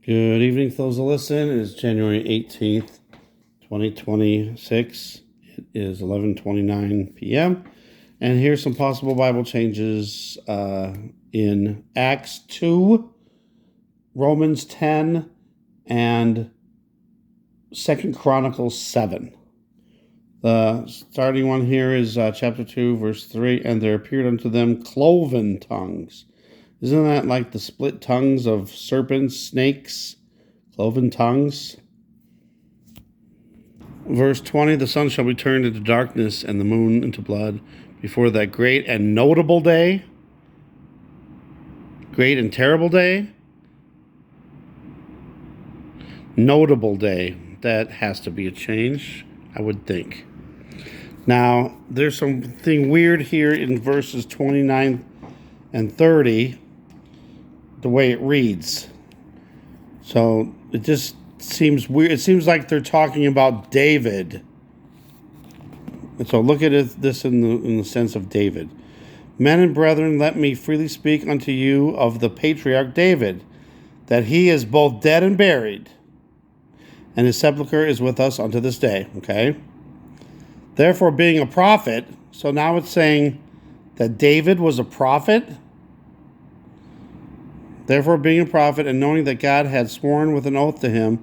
Good evening, those that listen. It is January 18th, 2026. It is 11:29 p.m. And here's some possible Bible changes in Acts 2, Romans 10, and 2 Chronicles 7. The starting one here is chapter 2, verse 3, and there appeared unto them cloven tongues. Isn't that like the split tongues of serpents, snakes, cloven tongues? Verse 20, the sun shall be turned into darkness and the moon into blood before that great and notable day. Great and terrible day. Notable day. That has to be a change, I would think. Now, there's something weird here in verses 29 and 30, the way it reads. So it just seems weird. It seems like they're talking about David. And so look at this in the sense of David. Men and brethren, let me freely speak unto you of the patriarch David, that he is both dead and buried, and his sepulchre is with us unto this day. Okay? Therefore, being a prophet, so now it's saying that David was a prophet. Therefore, being a prophet, and knowing that God had sworn with an oath to him,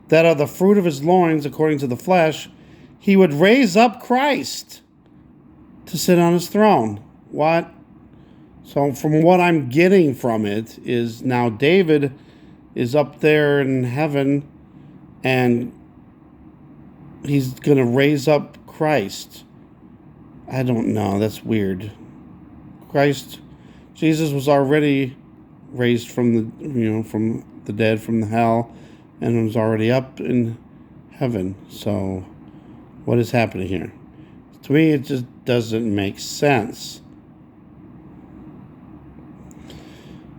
that of the fruit of his loins, according to the flesh, he would raise up Christ to sit on his throne. What? So from what I'm getting from it is now David is up there in heaven, and he's going to raise up Christ. I don't know. That's weird. Jesus was already raised from the dead, from the hell, and was already up in heaven. So what is happening here? To me, it just doesn't make sense.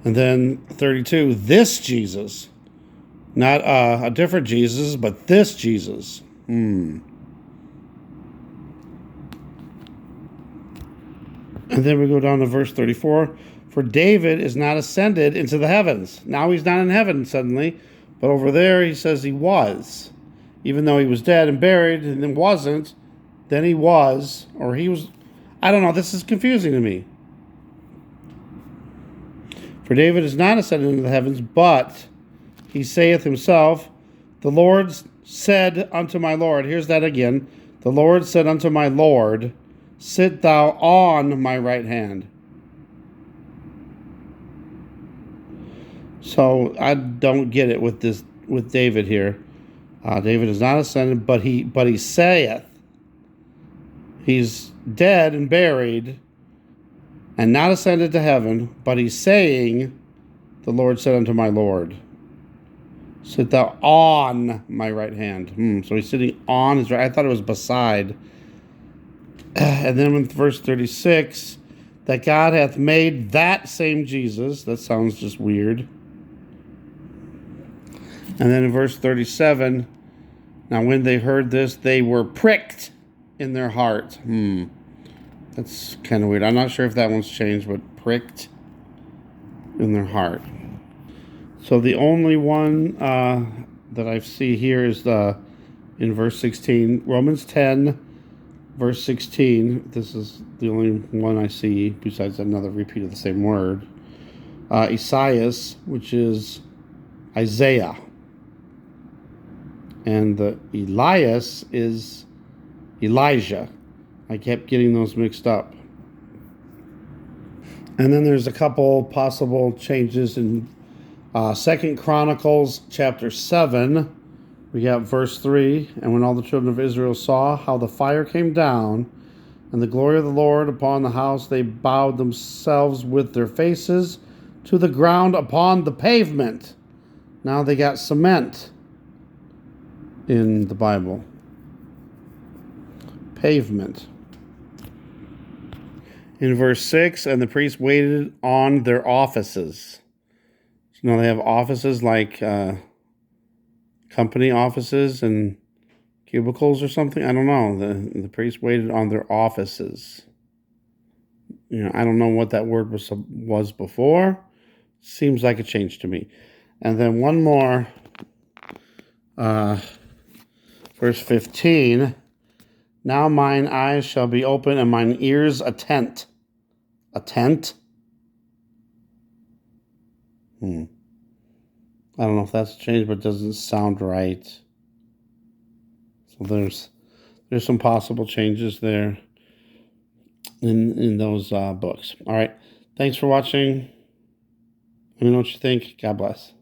And then 32, this Jesus, not a different Jesus, but this Jesus. And then we go down to verse 34. For David is not ascended into the heavens. Now he's not in heaven suddenly, but over there he says he was. Even though he was dead and buried and then wasn't, then he was, or he was. I don't know, this is confusing to me. For David is not ascended into the heavens, but he saith himself, the Lord said unto my Lord, here's that again, the Lord said unto my Lord, sit thou on my right hand. So I don't get it with David here. David is not ascended, but he saith. He's dead and buried and not ascended to heaven, but he's saying, the Lord said unto my Lord, sit thou on my right hand. So he's sitting on his right. I thought it was beside. And then in verse 36, that God hath made that same Jesus. That sounds just weird. And then in verse 37, now when they heard this, they were pricked in their heart. That's kind of weird. I'm not sure if that one's changed, but pricked in their heart. So the only one that I see here is in verse 16, Romans 10, verse 16. This is the only one I see besides another repeat of the same word. Esaias, which is Isaiah. And the Elias is Elijah. I kept getting those mixed up. And then there's a couple possible changes in 2 Chronicles chapter 7. We got verse 3. And when all the children of Israel saw how the fire came down and the glory of the Lord upon the house, they bowed themselves with their faces to the ground upon the pavement. Now they got cement in the Bible. Pavement. In verse 6, and the priests waited on their offices. So now they have offices like company offices and cubicles or something. I don't know. The priests waited on their offices. I don't know what that word was before. Seems like a change to me. And then one more, verse 15. Now mine eyes shall be open and mine ears attent. Attent? I don't know if that's changed, but it doesn't sound right. So there's some possible changes there in those books. All right. Thanks for watching. Let me know what you think. God bless.